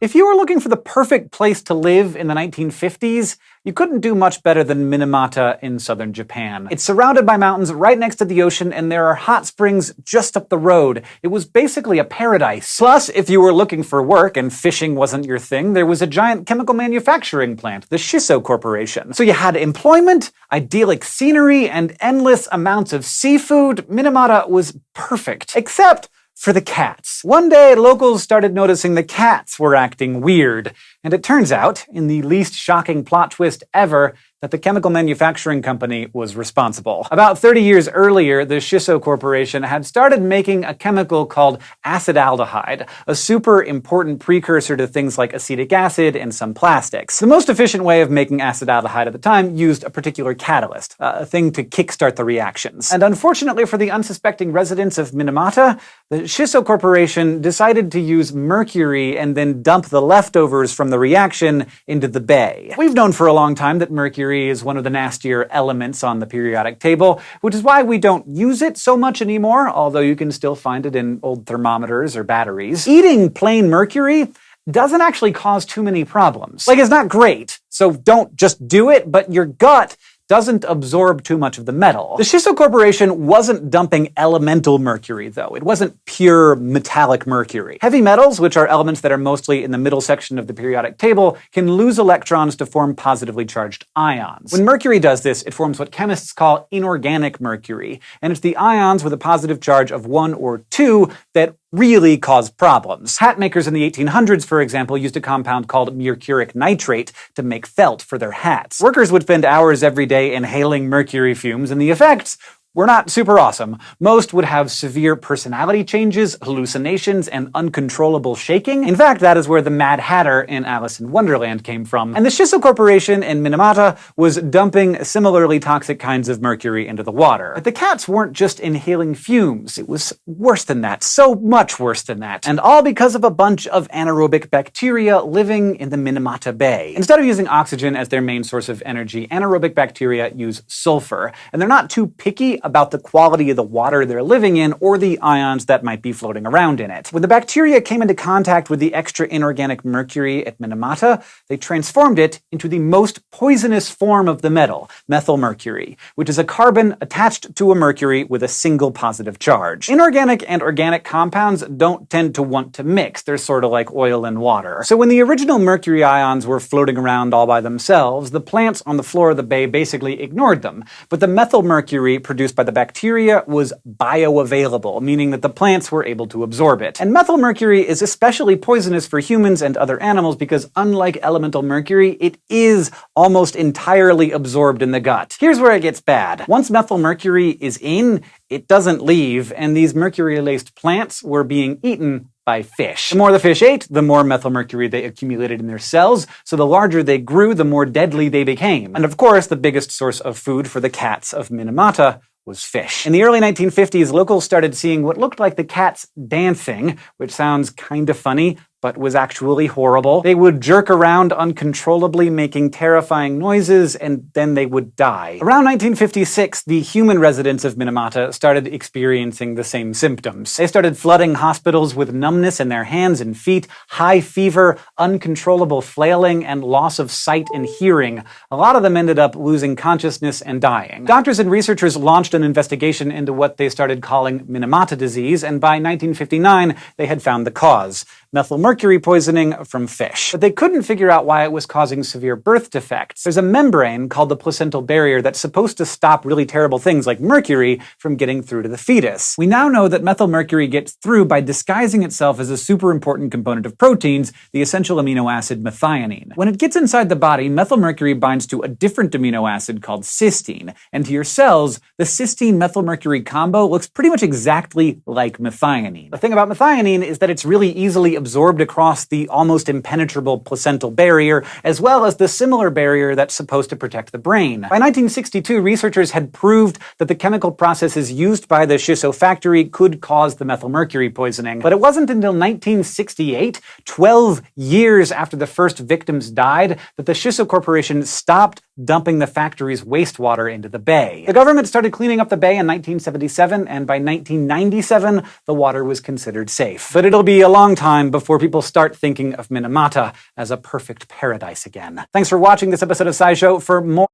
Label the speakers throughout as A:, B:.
A: If you were looking for the perfect place to live in the 1950s, you couldn't do much better than Minamata in southern Japan. It's surrounded by mountains right next to the ocean, and there are hot springs just up the road. It was basically a paradise. Plus, if you were looking for work and fishing wasn't your thing, there was a giant chemical manufacturing plant, the Shiso Corporation. So you had employment, idyllic scenery, and endless amounts of seafood. Minamata was perfect. Except for the cats. One day, locals started noticing the cats were acting weird. And it turns out, in the least shocking plot twist ever, that the chemical manufacturing company was responsible. About 30 years earlier, the Shiso Corporation had started making a chemical called acetaldehyde, a super important precursor to things like acetic acid and some plastics. The most efficient way of making acetaldehyde at the time used a particular catalyst, a thing to kickstart the reactions. And unfortunately for the unsuspecting residents of Minamata, the Shiso Corporation decided to use mercury and then dump the leftovers from the reaction into the bay. We've known for a long time that mercury is one of the nastier elements on the periodic table, which is why we don't use it so much anymore, although you can still find it in old thermometers or batteries. Eating plain mercury doesn't actually cause too many problems. Like, it's not great, so don't just do it, but your gut doesn't absorb too much of the metal. The Shiso Corporation wasn't dumping elemental mercury, though. It wasn't pure metallic mercury. Heavy metals, which are elements that are mostly in the middle section of the periodic table, can lose electrons to form positively charged ions. When mercury does this, it forms what chemists call inorganic mercury, and it's the ions with a positive charge of 1 or 2 that really cause problems. Hat makers in the 1800s, for example, used a compound called mercuric nitrate to make felt for their hats. Workers would spend hours every day inhaling mercury fumes, and the effects were not super awesome. Most would have severe personality changes, hallucinations, and uncontrollable shaking. In fact, that is where the Mad Hatter in Alice in Wonderland came from. And the Shiso Corporation in Minamata was dumping similarly toxic kinds of mercury into the water. But the cats weren't just inhaling fumes. It was worse than that. So much worse than that. And all because of a bunch of anaerobic bacteria living in the Minamata Bay. Instead of using oxygen as their main source of energy, anaerobic bacteria use sulfur. And they're not too picky about the quality of the water they're living in or the ions that might be floating around in it. When the bacteria came into contact with the extra inorganic mercury at Minamata, they transformed it into the most poisonous form of the metal, methylmercury, which is a carbon attached to a mercury with a single positive charge. Inorganic and organic compounds don't tend to want to mix. They're sort of like oil and water. So when the original mercury ions were floating around all by themselves, the plants on the floor of the bay basically ignored them. But the methylmercury produced by the bacteria was bioavailable, meaning that the plants were able to absorb it. And methylmercury is especially poisonous for humans and other animals because, unlike elemental mercury, it is almost entirely absorbed in the gut. Here's where it gets bad. Once methylmercury is in, it doesn't leave, and these mercury-laced plants were being eaten by fish. The more the fish ate, the more methylmercury they accumulated in their cells, so the larger they grew, the more deadly they became. And of course, the biggest source of food for the cats of Minamata was fish. In the early 1950s, locals started seeing what looked like the cats dancing, which sounds kind of funny, but was actually horrible. They would jerk around uncontrollably, making terrifying noises, and then they would die. Around 1956, the human residents of Minamata started experiencing the same symptoms. They started flooding hospitals with numbness in their hands and feet, high fever, uncontrollable flailing, and loss of sight and hearing. A lot of them ended up losing consciousness and dying. Doctors and researchers launched an investigation into what they started calling Minamata disease, and by 1959, they had found the cause: methylmercury poisoning from fish. But they couldn't figure out why it was causing severe birth defects. There's a membrane called the placental barrier that's supposed to stop really terrible things like mercury from getting through to the fetus. We now know that methylmercury gets through by disguising itself as a super important component of proteins, the essential amino acid methionine. When it gets inside the body, methylmercury binds to a different amino acid called cysteine, and to your cells, the cysteine-methylmercury combo looks pretty much exactly like methionine. The thing about methionine is that it's really easily absorbed across the almost impenetrable placental barrier, as well as the similar barrier that's supposed to protect the brain. By 1962, researchers had proved that the chemical processes used by the Shiso factory could cause the methylmercury poisoning. But it wasn't until 1968, 12 years after the first victims died, that the Shiso Corporation stopped dumping the factory's wastewater into the bay. The government started cleaning up the bay in 1977, and by 1997, the water was considered safe. But it'll be a long time before people start thinking of Minamata as a perfect paradise again. Thanks for watching this episode of SciShow. For more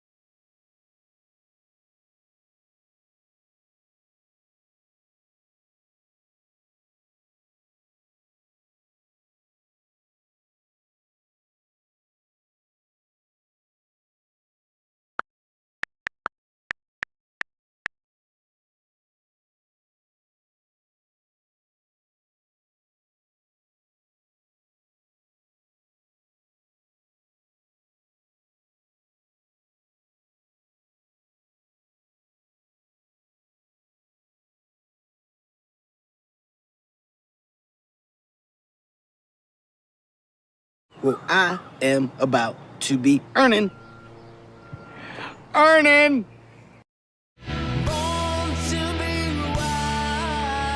B: Well, I am about to be earning.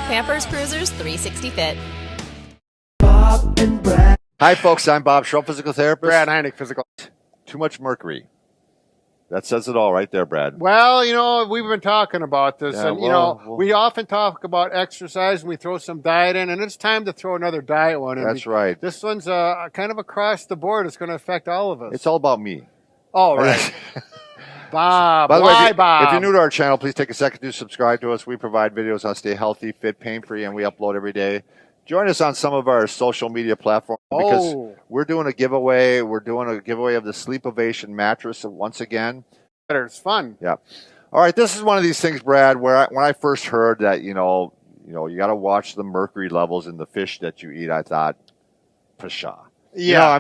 C: Pampers Cruisers 360 Fit.
D: Hi, folks. I'm Bob Schrupp, physical therapist.
E: Brad Heineck, physical.
D: Too much mercury. That says it all right there, Brad.
E: Well, we've been talking about this,
D: Yeah,
E: and we often talk about exercise, and we throw some diet in, and it's time to throw another diet one in.
D: That's right.
E: This one's kind of across the board. It's going to affect all of us.
D: It's all about me.
E: Oh, right. Bob,
D: By the way,
E: Bob?
D: if you're new to our channel, please take a second to subscribe to us. We provide videos on how to stay healthy, fit, pain-free, and we upload every day. Join us on some of our social media platforms because we're doing a giveaway. We're doing a giveaway of the Sleep Ovation mattress once again.
E: It's fun.
D: Yeah. All right. This is one of these things, Brad, where when I first heard that, you got to watch the mercury levels in the fish that you eat, I thought, pshaw.
E: Yeah.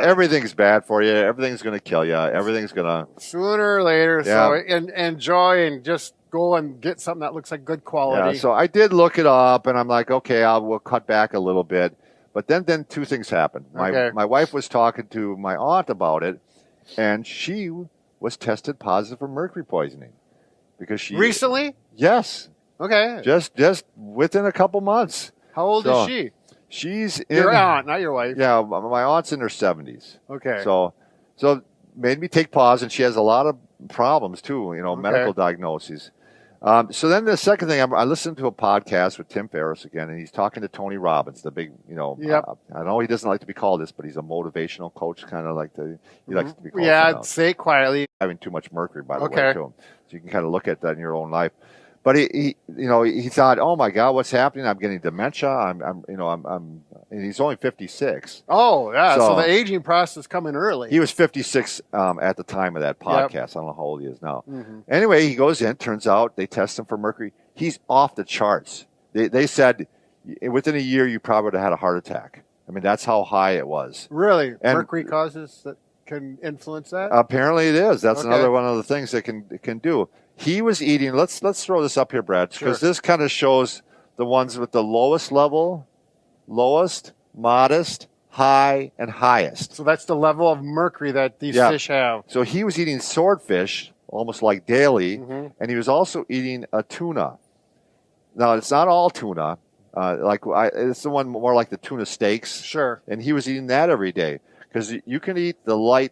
D: Everything's bad for you. Everything's going to kill you. Everything's going to.
E: Sooner or later.
D: Yeah.
E: So enjoy and just go and get something that looks like good quality.
D: Yeah. So I did look it up, and I'm like, okay, we'll cut back a little bit. But then two things happened. My wife was talking to my aunt about it, and she was tested positive for mercury poisoning because she
E: Recently?
D: Yes.
E: Okay.
D: Just within a couple months.
E: How old is she?
D: She's in
E: Your aunt, not your wife.
D: Yeah, my aunt's in her 70s.
E: Okay.
D: So made me take pause, and she has a lot of problems too. Medical diagnoses. So then the second thing, I listened to a podcast with Tim Ferriss again, and he's talking to Tony Robbins, the big, I know he doesn't like to be called this, but he's a motivational coach, kind of he likes to be called.
E: Yeah, I'd say it quietly.
D: Having too much mercury, by the way, too. So you can kind of look at that in your own life. But he thought, oh my God, what's happening? I'm getting dementia. And he's only 56.
E: Oh, yeah. So the aging process is coming early.
D: He was 56 at the time of that podcast. Yep. I don't know how old he is now. Mm-hmm. Anyway, he goes in. Turns out they test him for mercury. He's off the charts. They said within a year you probably would have had a heart attack. I mean, that's how high it was.
E: Really? And mercury causes that can influence that?
D: Apparently it is. That's another one of the things that can do. He was eating. Let's throw this up here, Brad, because this kind of shows the ones with the lowest level, lowest, modest, high, and highest.
E: So that's the level of mercury that these fish have.
D: So he was eating swordfish almost like daily, and he was also eating a tuna. Now, it's not all tuna. It's the one more like the tuna steaks.
E: Sure.
D: And he was eating that every day because you can eat the light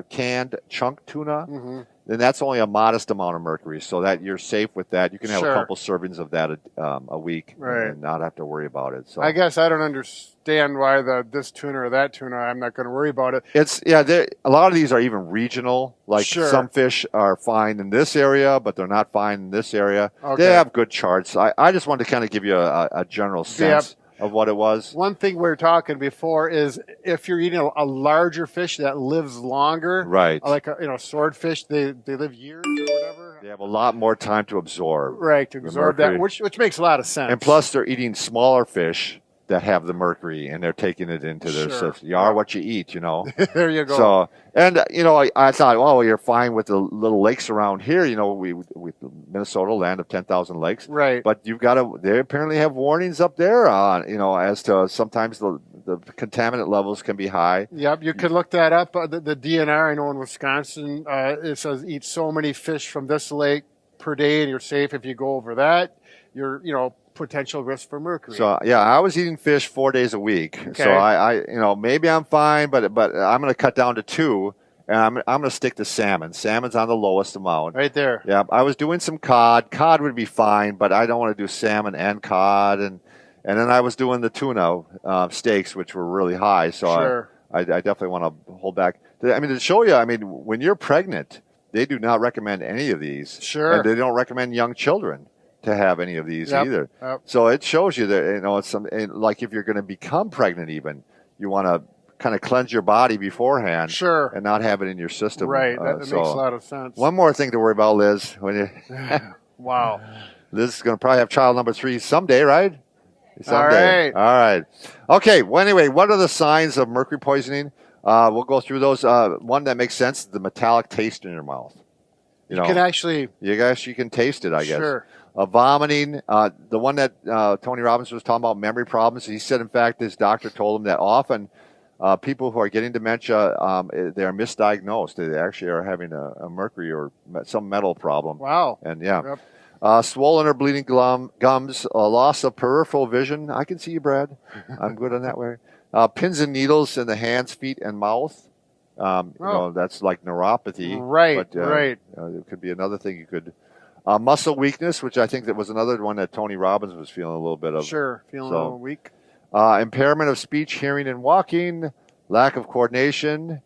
D: canned chunk tuna. Then that's only a modest amount of mercury, so that you're safe with that. You can have a couple servings of that a week and not have to worry about it. So
E: I guess I don't understand why this tuna or that tuna. I'm not going to worry about it.
D: It's a lot of these are even regional. Like some fish are fine in this area, but they're not fine in this area. Okay. They have good charts. I just wanted to kind of give you a general sense of what it was.
E: One thing we were talking before is if you're eating a larger fish that lives longer,
D: right?
E: Like swordfish, they live years or whatever.
D: They have a lot more time to absorb,
E: right? To absorb that, which makes a lot of sense.
D: And plus, they're eating smaller fish that have the mercury, and they're taking it into their system. You are what you eat,
E: There you go.
D: So, and I thought, well, you're fine with the little lakes around here. We Minnesota, land of 10,000 lakes,
E: right?
D: But they apparently have warnings up there on, as to sometimes the contaminant levels can be high.
E: Yep, you could look that up. The DNR, I know in Wisconsin, it says eat so many fish from this lake per day, and you're safe. If you go over that, you're potential risk for mercury.
D: So I was eating fish 4 days a week. Okay. So I maybe I'm fine, but I'm going to cut down to 2. and I'm going to stick to salmon. Salmon's on the lowest amount.
E: Right there.
D: Yeah, I was doing some cod. Cod would be fine, but I don't want to do salmon and cod. And then I was doing the tuna steaks, which were really high. So
E: Sure.
D: I definitely want to hold back. I mean, to show you, I mean, when you're pregnant, they do not recommend any of these.
E: Sure.
D: And they don't recommend young children to have any of these either.
E: Yep.
D: So it shows you that, you know, it's like if you're going to become pregnant even, you want to kind of cleanse your body beforehand.
E: Sure.
D: And not have it in your system.
E: Right. That makes a lot of sense.
D: One more thing to worry about, Liz. When you
E: Wow.
D: Liz is going to probably have child number 3 someday, right? Someday. All right. Okay. Well, anyway, what are the signs of mercury poisoning? We'll go through those. One that makes sense is the metallic taste in your mouth. You
E: can actually.
D: You can taste it, I guess.
E: Sure.
D: Vomiting. The one that Tony Robbins was talking about, memory problems. He said, in fact, his doctor told him that often people who are getting dementia, they are misdiagnosed. They actually are having a mercury or some metal problem.
E: Wow.
D: And yeah.
E: Yep.
D: Swollen or bleeding gums, loss of peripheral vision. I can see you, Brad. I'm good on that way. Pins and needles in the hands, feet, and mouth. You know, that's like neuropathy.
E: Right,
D: but,
E: right.
D: It could be another thing you could. Muscle weakness, which I think that was another one that Tony Robbins was feeling a little bit of.
E: Sure, feeling a little weak.
D: Impairment of speech, hearing, and walking. Lack of coordination.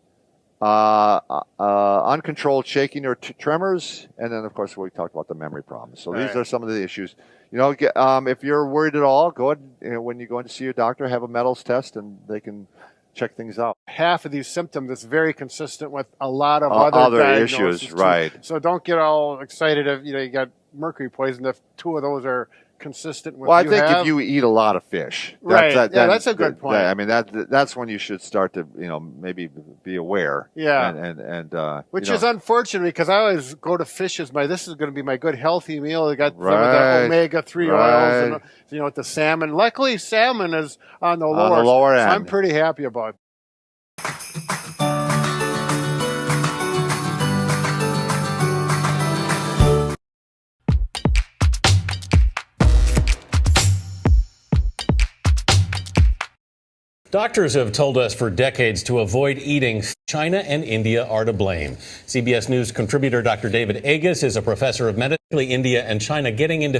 D: Uncontrolled shaking or tremors, and then of course we talked about the memory problems. So these are some of the issues. You know, if you're worried at all, go ahead. You know, when you go in to see your doctor, have a metals test, and they can check things out.
E: Half of these symptoms is very consistent with a lot of other
D: issues,
E: too.
D: right?
E: So don't get all excited if you got mercury poison if 2 of those are consistent with.
D: Well, I think if you eat a lot of fish,
E: that's a good point.
D: I mean, that's when you should start to maybe be aware.
E: Yeah,
D: and
E: which is unfortunate because I always go to fish as this is going to be my good healthy meal. I got some of the omega-3 oils and with the salmon. Luckily, salmon is on the lower end. So I'm pretty happy about it.
F: Doctors have told us for decades to avoid eating. China and India are to blame. CBS News contributor Dr. David Agus is a professor of medicine. India and China getting into